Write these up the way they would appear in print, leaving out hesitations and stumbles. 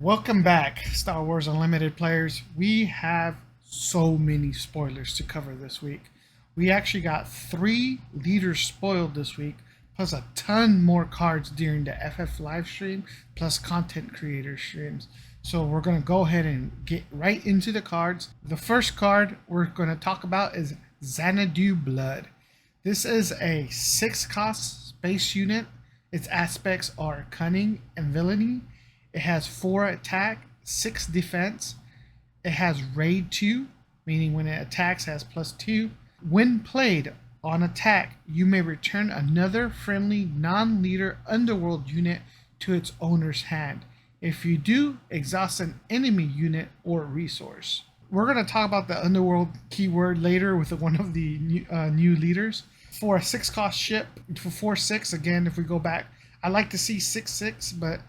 Welcome back, Star Wars Unlimited players. We have so many spoilers to cover this week. We actually got 3 leaders spoiled this week, plus a ton more cards during the FF live stream, plus content creator streams. So we're going to go ahead and get right into the cards. The first card we're going to talk about is Xanadu Blood. This is a 6 cost space unit. Its aspects are cunning and villainy. It has 4 attack, 6 defense. It has raid 2, meaning when it attacks, it has +2. When played on attack, you may return another friendly non-leader underworld unit to its owner's hand. If you do, exhaust an enemy unit or resource. We're going to talk about the underworld keyword later with one of the new leaders. For a 6 cost ship, for 4/6, again, if we go back, I like to see 6/6, but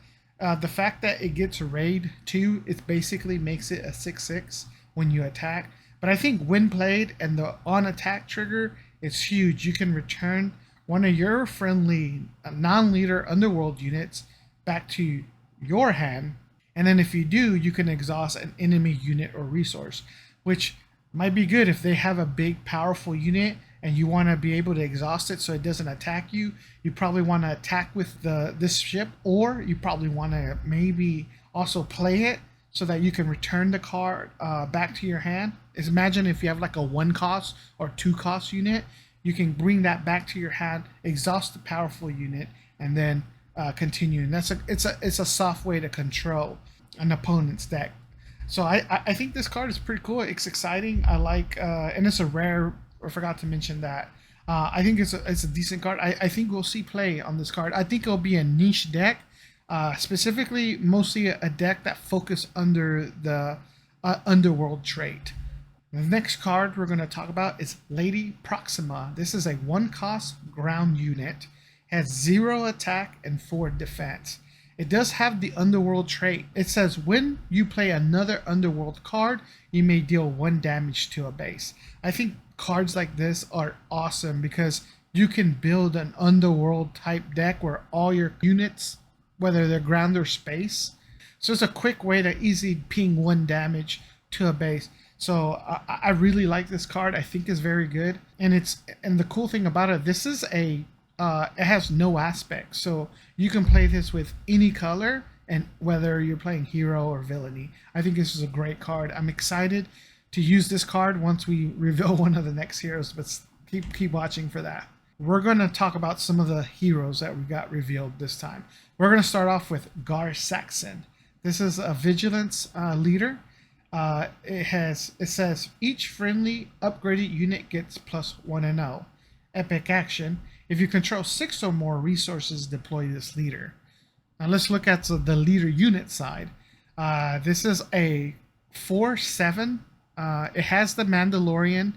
the fact that it gets raid 2, it basically makes it a 6/6 when you attack. But I think when played and the on attack trigger is huge. You can return one of your friendly non-leader underworld units back to your hand. And then if you do, you can exhaust an enemy unit or resource, which might be good if they have a big powerful unit and you want to be able to exhaust it so it doesn't attack you. You probably want to attack with this ship, or you probably want to maybe also play it so that you can return the card back to your hand. Imagine if you have like a 1 cost or 2 cost unit, you can bring that back to your hand, exhaust the powerful unit, and then continue. And it's a soft way to control an opponent's deck. So I think this card is pretty cool. It's exciting. I like, and it's a rare. I forgot to mention that. I think it's a decent card. I think we'll see play on this card. I think it'll be a niche deck, specifically mostly a deck that focus under the underworld trait. The next card we're going to talk about is Lady Proxima. This is a 1 cost ground unit, has 0 attack and 4 defense. It does have the underworld trait. It says when you play another underworld card, you may deal 1 damage to a base. I think cards like this are awesome because you can build an underworld type deck where all your units, whether they're ground or space, so it's a quick way to easily ping 1 damage to a base. So I really like this card. I think it's very good, and the cool thing about it, this is it has no aspects, so you can play this with any color, and whether you're playing hero or villainy. I think this is a great card. I'm excited to use this card once we reveal one of the next heroes, but keep watching for that. We're going to talk about some of the heroes that we got revealed this time. We're going to start off with Gar Saxon. This is a vigilance leader. It says each friendly upgraded unit gets +1 and 0. Epic action. If you control 6 or more resources, deploy this leader. Now let's look at the leader unit side. This is a 4/7. It has the Mandalorian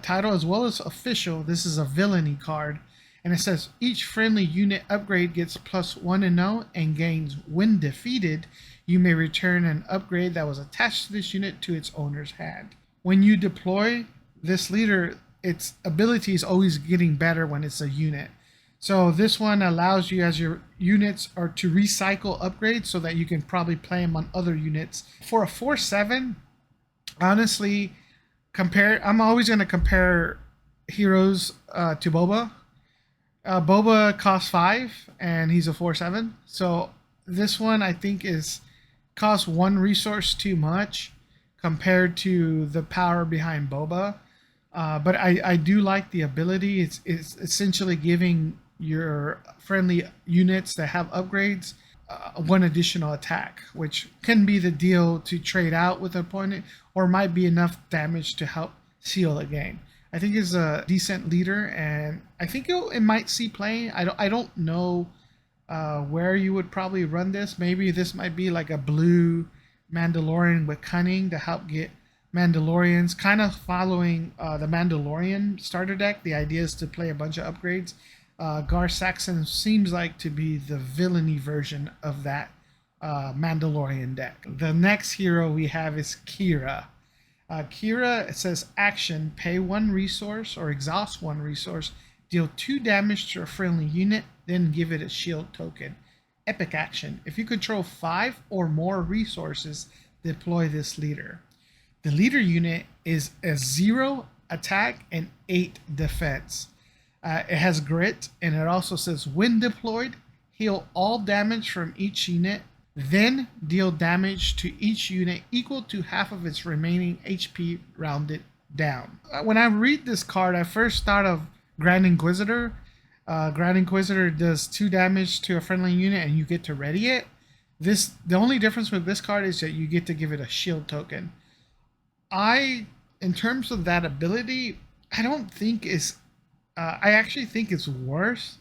title as well as official. This is a villainy card. And it says each friendly unit upgrade gets +1 and 0 and gains when defeated. You may return an upgrade that was attached to this unit to its owner's hand. When you deploy this leader, its ability is always getting better when it's a unit. So this one allows you, as your units are, to recycle upgrades so that you can probably play them on other units. For a 4/7, honestly, I'm always going to compare heroes to Boba. Boba costs 5 and he's a 4/7. So this one I think costs 1 resource too much compared to the power behind Boba. But I do like the ability. It's essentially giving your friendly units that have upgrades 1 additional attack, which can be the deal to trade out with an opponent, or might be enough damage to help seal a game. I think it's a decent leader, and I think it might see play. I don't know where you would probably run this. Maybe this might be like a blue Mandalorian with cunning to help get Mandalorians, kind of following the Mandalorian starter deck. The idea is to play a bunch of upgrades. Gar Saxon seems like to be the villainy version of that Mandalorian deck. The next hero we have is Kira. Kira, it says action, pay 1 resource or exhaust 1 resource, deal 2 damage to a friendly unit, then give it a shield token. Epic action. If you control 5 or more resources, deploy this leader. The leader unit is a 0 attack and 8 defense. It has grit, and it also says when deployed, heal all damage from each unit, then deal damage to each unit equal to half of its remaining HP rounded down. When I read this card, I first thought of Grand Inquisitor. Grand Inquisitor does 2 damage to a friendly unit and you get to ready it. The only difference with this card is that you get to give it a shield token. In terms of that ability, I don't think is I actually think it's worse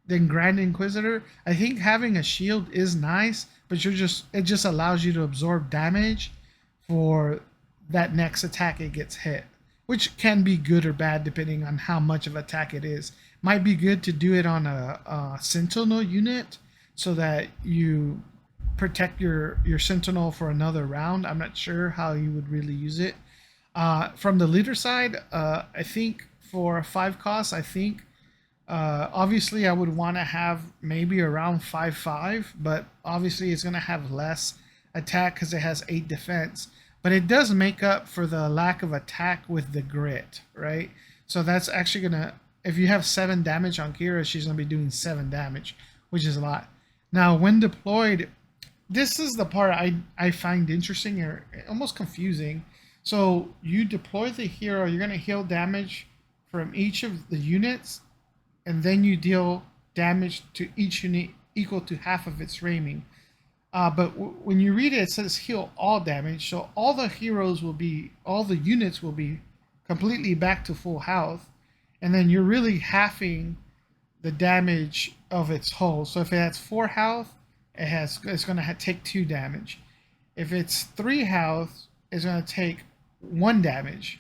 than Grand Inquisitor. I think having a shield is nice, but it just allows you to absorb damage for that next attack it gets hit, which can be good or bad depending on how much of attack it is. Might be good to do it on a Sentinel unit so that you protect your Sentinel for another round. I'm not sure how you would really use it. From the leader side, I think for 5 costs, I think obviously I would want to have maybe around 5/5, but obviously it's going to have less attack because it has 8 defense. But it does make up for the lack of attack with the grit, right? So that's actually going to, if you have 7 damage on Kira, she's going to be doing 7 damage, which is a lot. Now, when deployed, this is the part I find interesting or almost confusing. So you deploy the hero, you're going to heal damage from each of the units, and then you deal damage to each unit equal to half of its remaining. But when you read it, it says heal all damage. So all the units will be completely back to full health. And then you're really halving the damage of its hull. So if it has 4 health, it's going to take 2 damage. If it's 3 health, it's going to take 1 damage.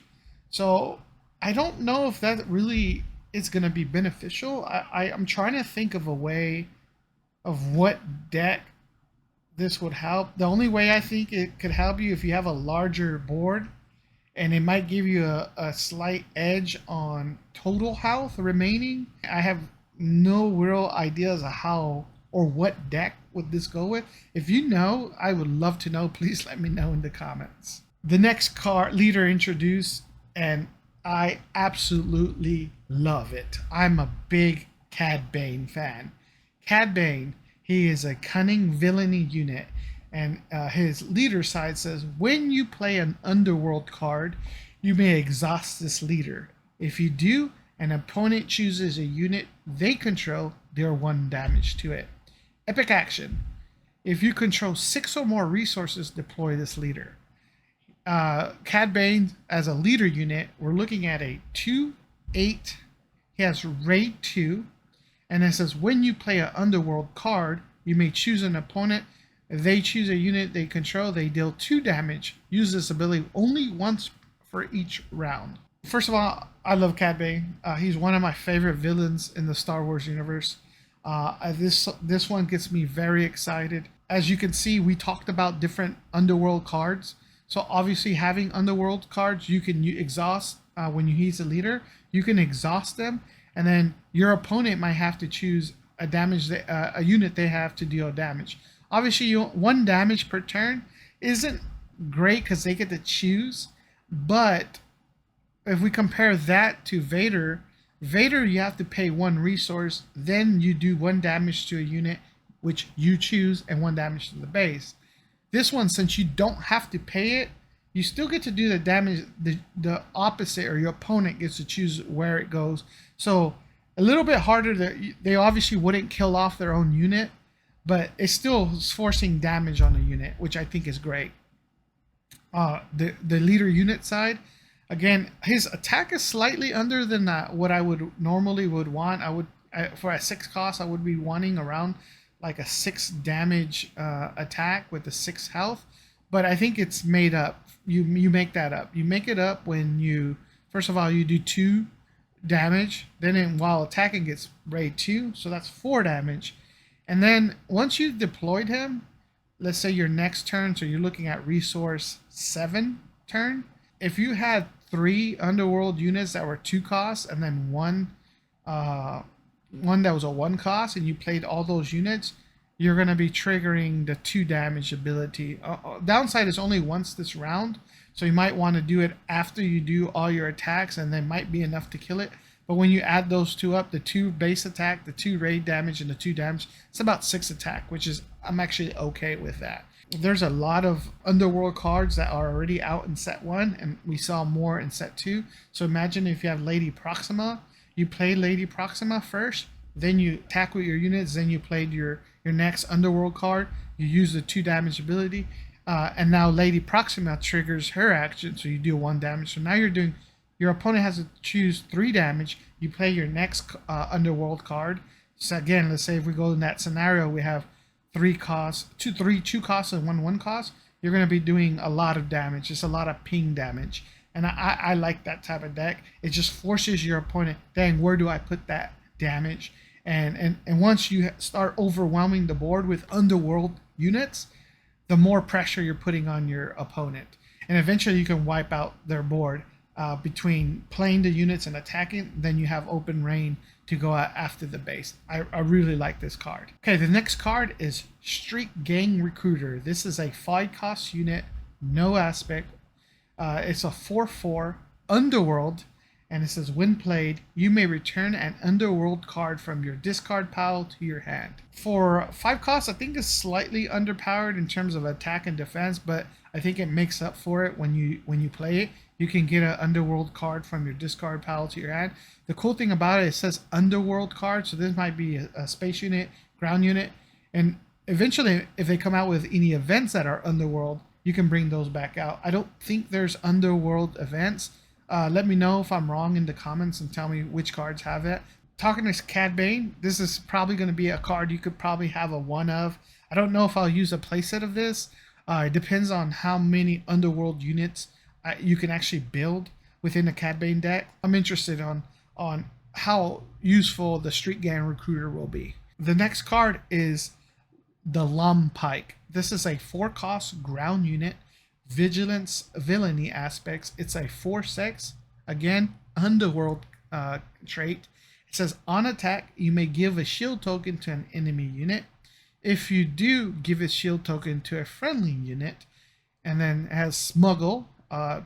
So I don't know if that really is going to be beneficial. I'm trying to think of a way of what deck this would help. The only way I think it could help you if you have a larger board, and it might give you a slight edge on total health remaining. I have no real ideas of how or what deck would this go with. If you know, I would love to know. Please let me know in the comments. The next card leader introduced, and I absolutely love it. I'm a big Cad Bane fan. Cad Bane, he is a cunning villainy unit, and his leader side says, when you play an underworld card, you may exhaust this leader. If you do, an opponent chooses a unit they control, deal 1 damage to it. Epic action. If you control 6 or more resources, deploy this leader. Cad Bane as a leader unit, we're looking at a 2/8. He has raid 2, and it says when you play an underworld card, you may choose an opponent. If they choose a unit they control, they deal 2 damage. Use this ability only once for each round. First of all, I love Cad Bane. He's one of my favorite villains in the Star Wars universe. This one gets me very excited. As you can see, we talked about different underworld cards. So obviously having underworld cards, you can exhaust when you use a leader. You can exhaust them, and then your opponent might have to choose a unit they have to deal damage. Obviously, 1 damage per turn isn't great because they get to choose, but if we compare that to Vader, you have to pay 1 resource, then you do 1 damage to a unit which you choose and 1 damage to the base. This one, since you don't have to pay it, you still get to do the damage the opposite, or your opponent gets to choose where it goes. So a little bit harder. They obviously wouldn't kill off their own unit, but it's still forcing damage on the unit, which I think is great. The leader unit side, again, his attack is slightly under than what I would normally want. For a 6 cost, I would be wanting around like a 6 damage attack with the 6 health, but I think it's made up. You make that up. You make it up when you, first of all, you do 2 damage, then while attacking gets raid 2, so that's 4 damage. And then once you've deployed him, let's say your next turn, so you're looking at resource 7 turn, if you had 3 underworld units that were 2 costs and then one that was a 1 cost, and you played all those units, you're going to be triggering the 2 damage ability. Downside is only once this round, so you might want to do it after you do all your attacks, and then might be enough to kill it. But when you add those two up, the 2 base attack, the 2 raid damage, and the 2 damage, it's about 6 attack, which is, I'm actually okay with that. There's a lot of underworld cards that are already out in set 1, and we saw more in set 2. So imagine if you have Lady Proxima, you play Lady Proxima first, then you attack with your units, then you played your next underworld card, you use the 2 damage ability, and now Lady Proxima triggers her action, so you do 1 damage. So now your opponent has to choose 3 damage, you play your next underworld card. So again, let's say if we go in that scenario, we have 3 costs, 2 costs and 1 cost, you're going to be doing a lot of damage. It's a lot of ping damage. And I like that type of deck. It just forces your opponent, dang, where do I put that damage? And once you start overwhelming the board with underworld units, the more pressure you're putting on your opponent. And eventually you can wipe out their board between playing the units and attacking. Then you have open reign to go out after the base. I really like this card. Okay, the next card is Street Gang Recruiter. This is a 5 cost unit, no aspect. It's a 4/4 underworld, and it says when played, you may return an underworld card from your discard pile to your hand. For 5 costs, I think it's slightly underpowered in terms of attack and defense, but I think it makes up for it when you play it. You can get an underworld card from your discard pile to your hand. The cool thing about it says underworld card, so this might be a space unit, ground unit, and eventually if they come out with any events that are underworld, you can bring those back out. I don't think there's underworld events. Let me know if I'm wrong in the comments and tell me which cards have it. Talking to Cad Bane, this is probably going to be a card you could probably have a 1 of. I don't know if I'll use a playset of this. It depends on how many underworld units you can actually build within the Cad Bane deck. I'm interested on how useful the Street Gang Recruiter will be. The next card is the Lum Pike. This is a 4 cost ground unit, vigilance, villainy aspects. It's a 4/6, again, underworld trait. It says on attack, you may give a shield token to an enemy unit. If you do, give a shield token to a friendly unit. And then it has smuggle,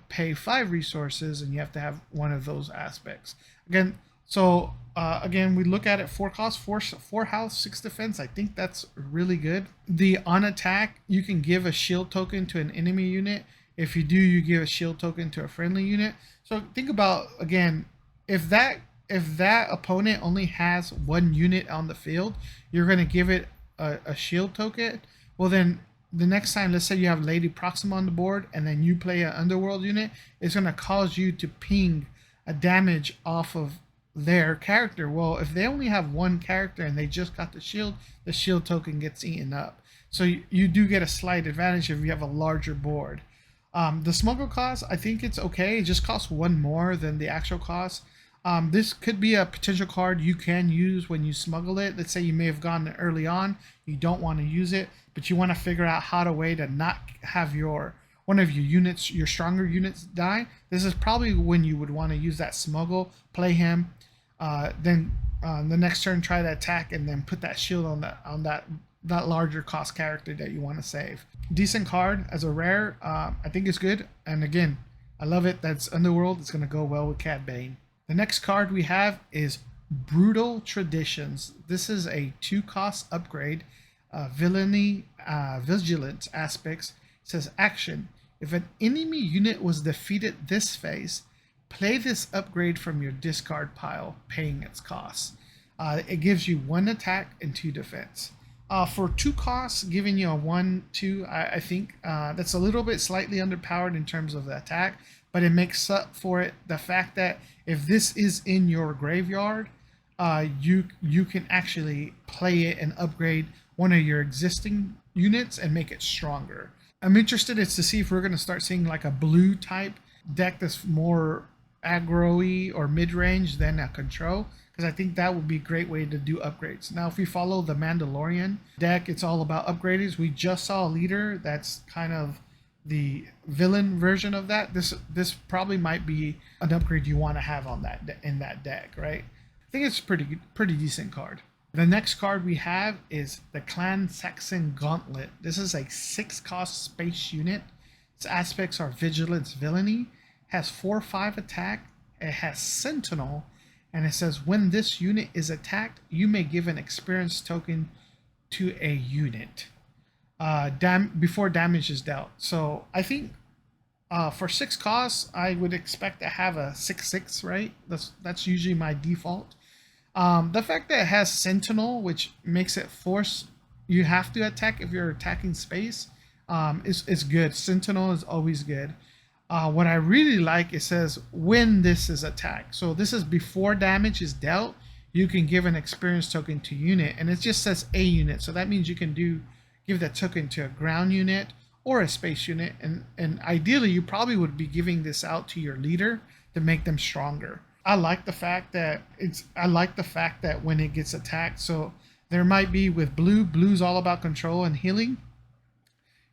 pay 5 resources, and you have to have one of those aspects. Again, so again, we look at it 4 cost, 4 house, 6 defense. I think that's really good. The on attack, you can give a shield token to an enemy unit. If you do, you give a shield token to a friendly unit. So think about, again, if that opponent only has 1 unit on the field, you're going to give it a shield token. Well, then the next time, let's say you have Lady Proxima on the board and then you play an underworld unit, it's going to cause you to ping a damage off of their character. Well, if they only have 1 character and they just got the shield token gets eaten up. So you do get a slight advantage if you have a larger board. The smuggle cost, I think it's okay. It just costs 1 more than the actual cost. This could be a potential card you can use when you smuggle it. Let's say you may have gone early on, you don't want to use it, but you want to figure out how to way to not have one of your units, your stronger units, die. This is probably when you would want to use that smuggle, play him, then the next turn try to attack and then put that shield on that larger cost character that you want to save. Decent card as a rare. I think it's good, and again, I love it. That's Underworld. It's going to go well with Cad Bane. The next card we have is Brutal Traditions. This is a 2 cost upgrade. Villainy, vigilance aspects. It says action. If an enemy unit was defeated this phase, play this upgrade from your discard pile, paying its costs. It gives you 1 attack and 2 defense. For 2 costs, giving you a 1/2, I think that's a little bit slightly underpowered in terms of the attack, but it makes up for it the fact that if this is in your graveyard, you can actually play it and upgrade one of your existing units and make it stronger. I'm interested to see if we're going to start seeing like a blue type deck that's more aggro-y or mid-range than a control, because I think that would be a great way to do upgrades. Now, if we follow the Mandalorian deck, it's all about upgrades. We just saw a leader that's kind of the villain version of that. This probably might be an upgrade you want to have on that in that deck, right? I think it's pretty decent card. The next card we have is the Clan Saxon Gauntlet. This is a 6-cost space unit. Its aspects are Vigilance, Villainy, has 4/5 attack, it has Sentinel, and it says when this unit is attacked, you may give an experience token to a unit before damage is dealt. So I think for 6 costs, I would expect to have a 6/6, right? That's usually my default. The fact that it has Sentinel, which makes it force you have to attack if you're attacking space, is good. Sentinel is always good. What I really like, it says when this is attacked. So this is before damage is dealt, you can give an experience token to unit, and it just says a unit. So that means you can give that token to a ground unit or a space unit, and ideally you probably would be giving this out to your leader to make them stronger. I like the fact that when it gets attacked, so there might be with blue's all about control and healing.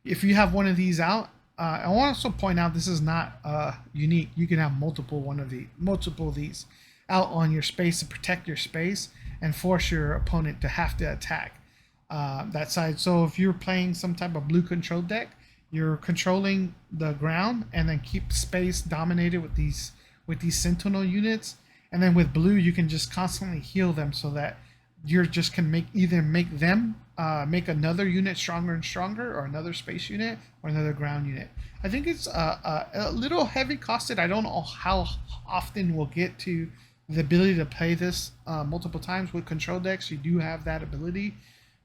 If you have one of these out, I want to also point out this is not unique. You can have multiple of these out on your space to protect your space and force your opponent to have to attack that side. So if you're playing some type of blue control deck, you're controlling the ground and then keep space dominated with these sentinel units, and then with blue you can just constantly heal them so that you just can make them make another unit stronger and stronger, or another space unit or another ground unit. I think it's a little heavy costed. I don't know how often we'll get to the ability to play this multiple times. With control decks you do have that ability,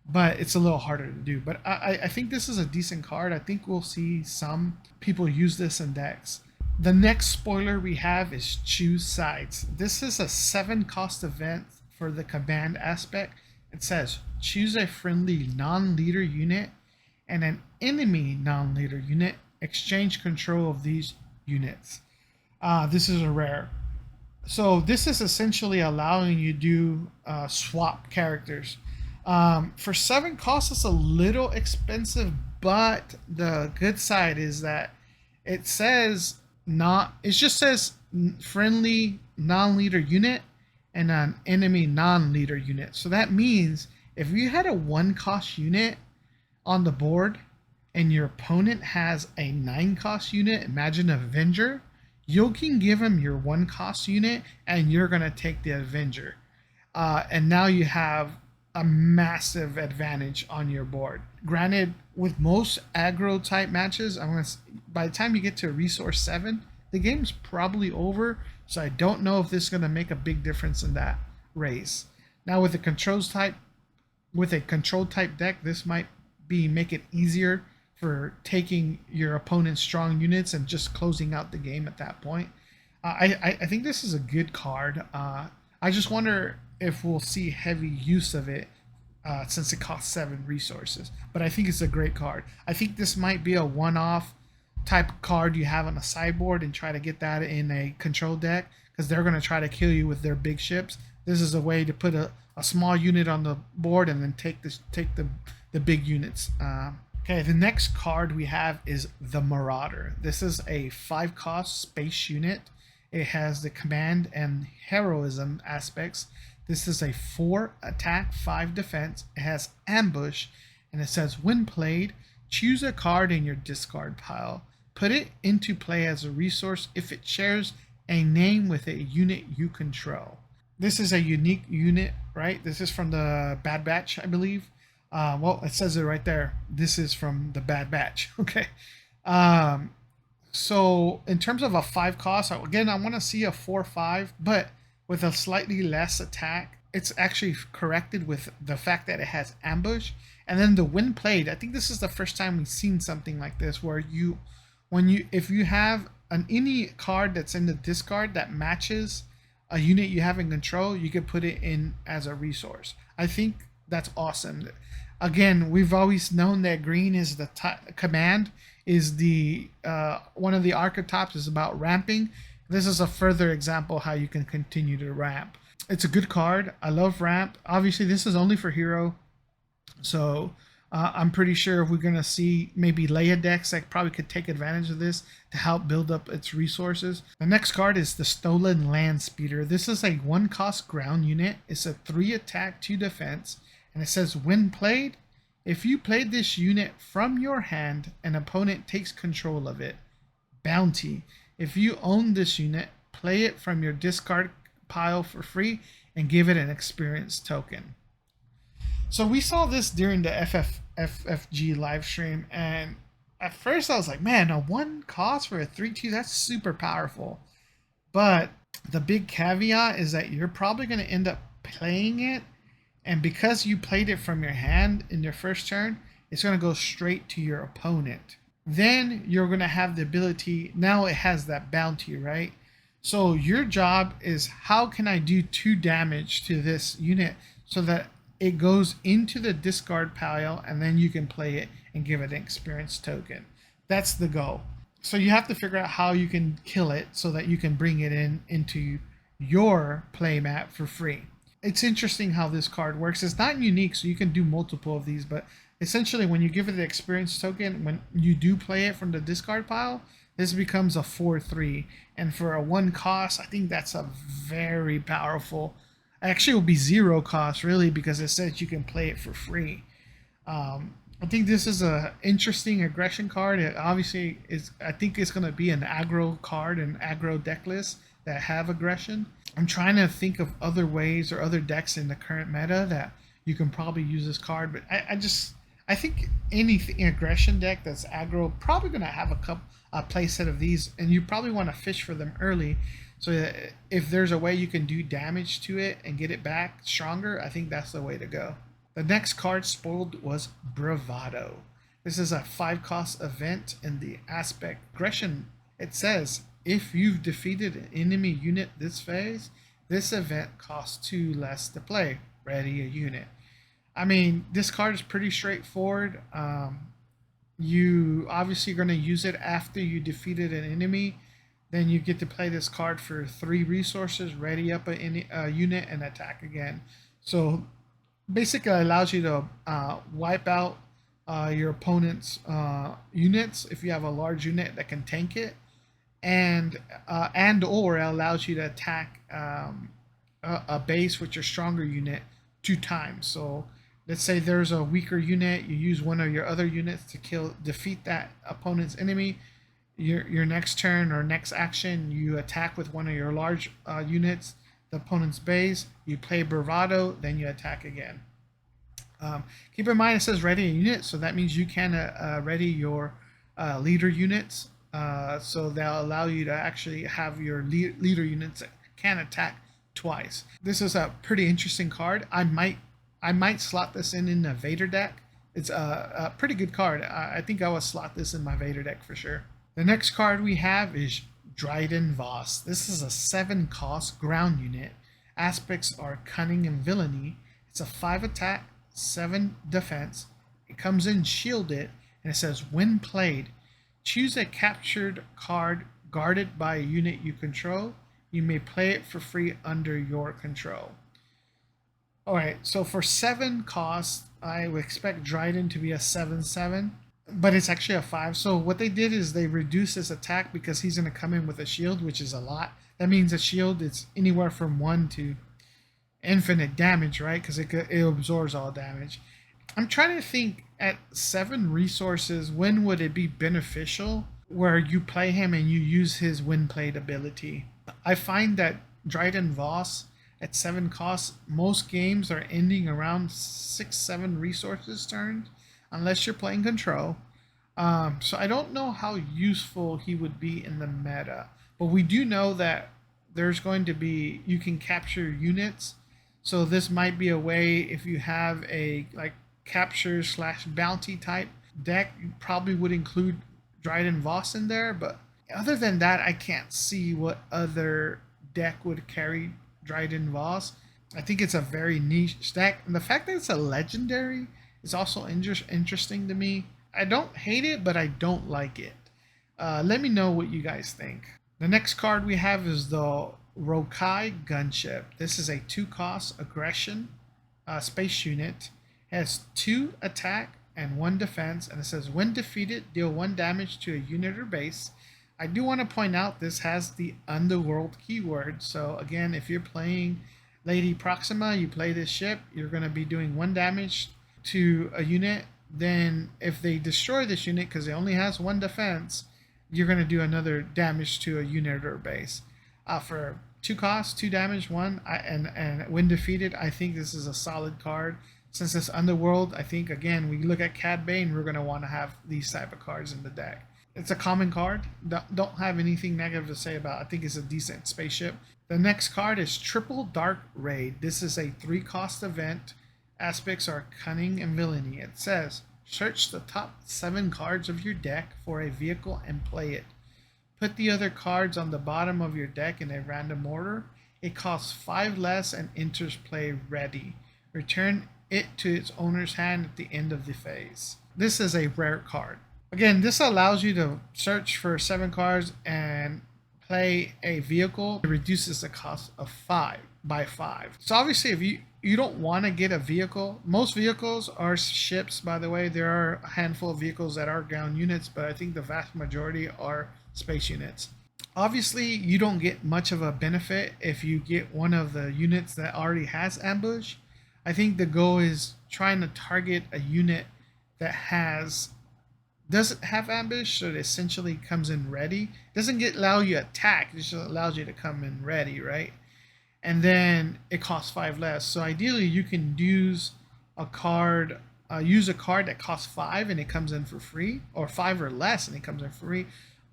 but it's a little harder to do. But I think this is a decent card. I think we'll see some people use this in decks. The next spoiler we have is Choose Sides. This is a 7-cost event for the command aspect. It says choose a friendly non-leader unit and an enemy non-leader unit. Exchange control of these units. This is a rare. So this is essentially allowing you to swap characters. For 7 costs, it's a little expensive, but the good side is that it just says friendly non-leader unit and an enemy non-leader unit. So that means if you had a 1-cost unit on the board and your opponent has a 9-cost unit, imagine Avenger, you can give him your 1-cost unit and you're going to take the Avenger. And now you have a massive advantage on your board. Granted, with most aggro type matches, by the time you get to Resource 7, the game's probably over, so I don't know if this is going to make a big difference in that race. Now with a control type deck, this might make it easier for taking your opponent's strong units and just closing out the game at that point. I think this is a good card. I just wonder if we'll see heavy use of it since it costs 7 resources. But I think it's a great card. I think this might be a one-off type of card you have on a sideboard and try to get that in a control deck, because they're going to try to kill you with their big ships. This is a way to put a small unit on the board and then take the big units. Okay, the next card we have is the Marauder. This is a 5-cost space unit. It has the command and heroism aspects. This is a 4 attack, 5 defense. It has ambush, and it says when played, choose a card in your discard pile. Put it into play as a resource if it shares a name with a unit you control. This is a unique unit, right? This is from the Bad Batch, I believe. Well, it says it right there. This is from the Bad Batch. Okay. So in terms of a 5 cost, again, I want to see a 4/5, but with a slightly less attack. It's actually corrected with the fact that it has ambush. And then the when played, I think this is the first time we've seen something like this, where if you have any card that's in the discard that matches a unit you have in control, you could put it in as a resource. I think that's awesome. Again, we've always known that green is the command is the one of the archetypes is about ramping. This is a further example how you can continue to ramp. It's a good card. I love ramp. Obviously, this is only for hero, so I'm pretty sure we're going to see maybe Leia decks that probably could take advantage of this to help build up its resources. The next card is the Stolen Land Speeder. This is a 1-cost ground unit. It's a 3 attack, 2 defense, and it says when played, if you played this unit from your hand, an opponent takes control of it. Bounty. If you own this unit, play it from your discard pile for free and give it an experience token. So we saw this during the FFG live stream, and at first I was like, man, a 1 cost for a 3/2, that's super powerful. But the big caveat is that you're probably going to end up playing it, and because you played it from your hand in your first turn, it's going to go straight to your opponent. Then you're going to have the ability, now it has that bounty, right? So your job is, how can I do 2 damage to this unit so that it goes into the discard pile, and then you can play it and give it an experience token. That's the goal. So you have to figure out how you can kill it so that you can bring it into your playmat for free. It's interesting how this card works. It's not unique, so you can do multiple of these, but essentially when you give it the experience token, when you do play it from the discard pile, this becomes a 4/3. And for a 1 cost, I think that's a very powerful. Actually, it will be 0 cost, really, because it says you can play it for free. I think this is a interesting aggression card. It obviously is. I think it's going to be an aggro card, an aggro deck list that have aggression. I'm trying to think of other ways or other decks in the current meta that you can probably use this card, but I think anything aggression deck that's aggro probably going to have a play set of these, and you probably want to fish for them early. So if there's a way you can do damage to it and get it back stronger, I think that's the way to go. The next card spoiled was Bravado. This is a 5-cost event in the aspect aggression. It says, if you've defeated an enemy unit this phase, this event costs 2 less to play. Ready a unit. I mean, this card is pretty straightforward. You obviously are going to use it after you defeated an enemy. Then you get to play this card for 3 resources, ready up a unit, and attack again. So basically it allows you to wipe out your opponent's units if you have a large unit that can tank it, and or it allows you to attack a base with your stronger unit 2 times. So let's say there's a weaker unit, you use one of your other units to defeat that opponent's enemy. Your next turn or next action, you attack with one of your large units, the opponent's base, you play Bravado, then you attack again. Keep in mind it says ready a unit, so that means you can ready your leader units, so they'll allow you to actually have your leader units that can attack twice. This is a pretty interesting card. I might slot this in a Vader deck. It's a pretty good card. I think I will slot this in my Vader deck for sure. The next card we have is Dryden Voss. This is a 7-cost ground unit. Aspects are cunning and villainy. It's a 5 attack, 7 defense. It comes in shielded, and it says when played, choose a captured card guarded by a unit you control. You may play it for free under your control. Alright, so for 7 costs, I would expect Dryden to be a 7/7. But it's actually a 5. So what they did is they reduced his attack because he's going to come in with a shield, which is a lot. That means a shield, it's anywhere from 1 to infinite damage, right? Because it absorbs all damage. I'm trying to think, at 7 resources, when would it be beneficial where you play him and you use his when played ability? I find that Dryden Voss at 7 costs, most games are ending around 6-7 resources turned, unless you're playing control. So I don't know how useful he would be in the meta, but we do know that there's going to be, you can capture units. So this might be a way, if you have a capture / bounty type deck, you probably would include Dryden Voss in there. But other than that, I can't see what other deck would carry Dryden Voss. I think it's a very niche deck, and the fact that it's a legendary is also interesting to me. I don't hate it, but I don't like it. Let me know what you guys think. The next card we have is the Rokai Gunship. This is a 2-cost aggression space unit. It has 2 attack, and 1 defense, and it says when defeated, deal 1 damage to a unit or base. I do want to point out this has the underworld keyword. So again, if you're playing Lady Proxima, you play this ship, you're going to be doing 1 damage to a unit. Then if they destroy this unit because it only has 1 defense, you're going to do another damage to a unit or base. For 2 costs, 2 damage, 1, and when defeated, I think this is a solid card. Since it's Underworld, I think, again, we look at Cad Bane, we're going to want to have these type of cards in the deck. It's a common card. Don't have anything negative to say about it. I think it's a decent spaceship. The next card is Triple Dark Raid. This is a 3-cost event. Aspects are Cunning and Villainy. It says, search the top 7 cards of your deck for a vehicle and play it. Put the other cards on the bottom of your deck in a random order. It costs 5 less and enters play ready. Return it to its owner's hand at the end of the phase. This is a rare card. Again, this allows you to search for 7 cards and play a vehicle. It reduces the cost of 5 by 5. So obviously if you don't want to get a vehicle, most vehicles are ships, by the way. There are a handful of vehicles that are ground units, but I think the vast majority are space units. Obviously you don't get much of a benefit if you get one of the units that already has ambush. I think the goal is trying to target a unit that doesn't have ambush, so it essentially comes in ready. It doesn't allow you to attack, it just allows you to come in ready, right? And then it costs 5 less. So ideally you can use a card that costs 5 and it comes in for free, or 5 or less and it comes in for free.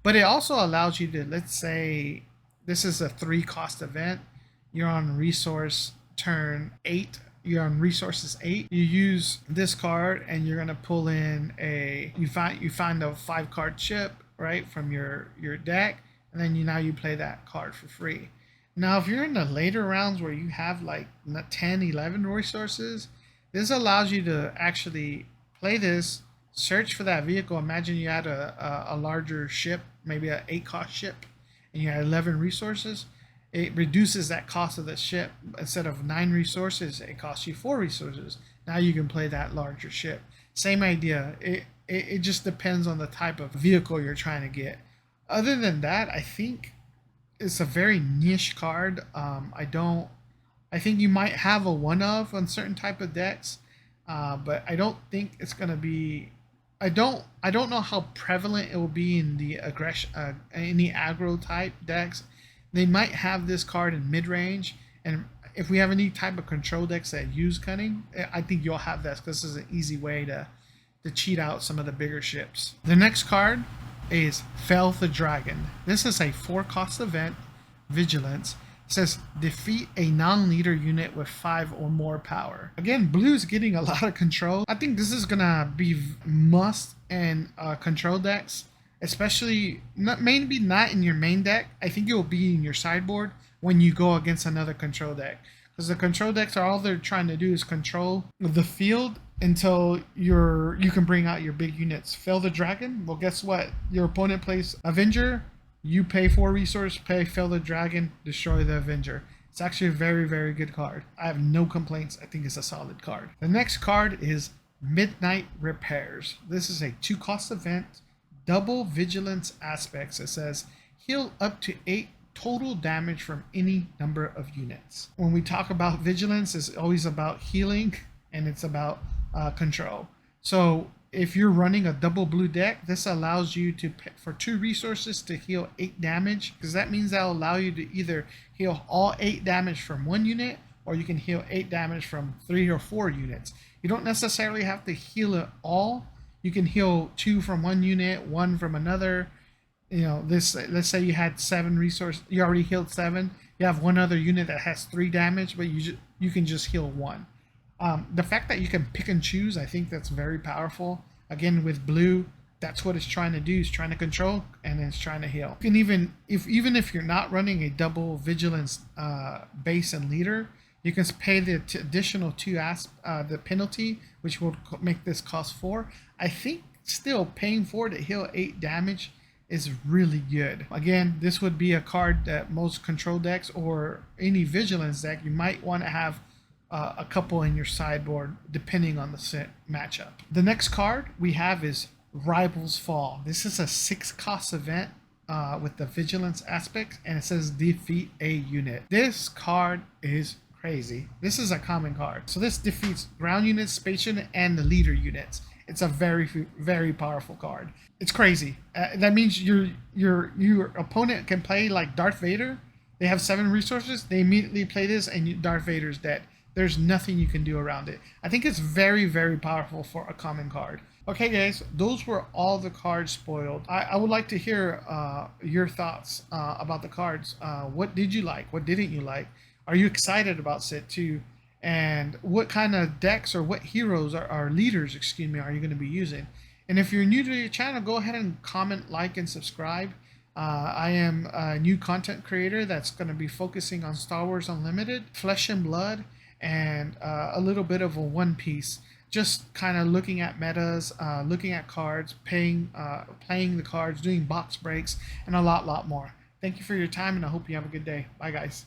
But it also allows you to, let's say this is a 3-cost event, you're on resource turn 8, you're on resources 8, you use this card and you're gonna pull in you find a 5-card chip, right, from your deck, and then now you play that card for free. Now if you're in the later rounds where you have like 10, 11 resources, this allows you to actually play this, search for that vehicle. Imagine you had a larger ship, maybe an 8-cost ship, and you had 11 resources. It reduces that cost of the ship. Instead of 9 resources, it costs you 4 resources. Now you can play that larger ship. Same idea. It just depends on the type of vehicle you're trying to get. Other than that, I think it's a very niche card. I think you might have a one-of on certain type of decks, but I don't think it's gonna be. I don't know how prevalent it will be in the any aggro type decks. They might have this card in mid-range, and if we have any type of control decks that use Cunning, I think you'll have that, because this is an easy way to cheat out some of the bigger ships. The next card is Fell the Dragon. This is a 4-cost event, Vigilance. It says defeat a non-leader unit with 5 or more power. Again, blue's getting a lot of control. I think this is gonna be must in control decks, especially maybe not in your main deck. I think it will be in your sideboard when you go against another control deck, because the control decks are all they're trying to do is control the field until you can bring out your big units. Fell the Dragon, well, guess what? Your opponent plays Avenger, you pay 4 resource, Fell the Dragon, destroy the Avenger. It's actually a very, very good card. I have no complaints. I think it's a solid card. The next card is Midnight Repairs. This is a 2-cost event, double vigilance aspects. It says heal up to 8 total damage from any number of units. When we talk about vigilance, it's always about healing and it's about control. So if you're running a double blue deck, this allows you to pay for 2 resources to heal 8 damage, because that means that'll allow you to either heal all 8 damage from 1 unit, or you can heal 8 damage from 3 or 4 units. You don't necessarily have to heal it all. You can heal 2 from 1 unit, 1 from another. You know, this, let's say you had 7 resources, you already healed 7. You have 1 other unit that has 3 damage, but you can just heal 1. The fact that you can pick and choose, I think that's very powerful. Again, with blue, that's what it's trying to do. It's trying to control and it's trying to heal. You can even if you're not running a double vigilance base and leader, you can pay the additional 2 the penalty, which will make this cost 4. I think still paying 4 to heal 8 damage is really good. Again, this would be a card that most control decks or any vigilance deck, you might want to have a couple in your sideboard depending on the matchup. The next card we have is Rivals Fall. This is a 6-cost event with the vigilance aspect, and it says defeat a unit. This card is crazy. This is a common card, so this defeats ground units, space unit, and the leader units. It's a very powerful card. It's crazy. That means your opponent can play like Darth Vader. They have 7 resources. They immediately play this, and Darth Vader's dead. There's nothing you can do around it. I think it's very powerful for a common card. Okay, guys, those were all the cards spoiled. I would like to hear your thoughts about the cards. What did you like? What didn't you like? Are you excited about Set 2? And what kind of decks or what heroes or leaders, excuse me, are you going to be using? And if you're new to your channel, go ahead and comment, like, and subscribe. I am a new content creator that's going to be focusing on Star Wars Unlimited, Flesh and Blood, and a little bit of a One Piece. Just kind of looking at metas, looking at cards, playing the cards, doing box breaks, and a lot more. Thank you for your time, and I hope you have a good day. Bye, guys.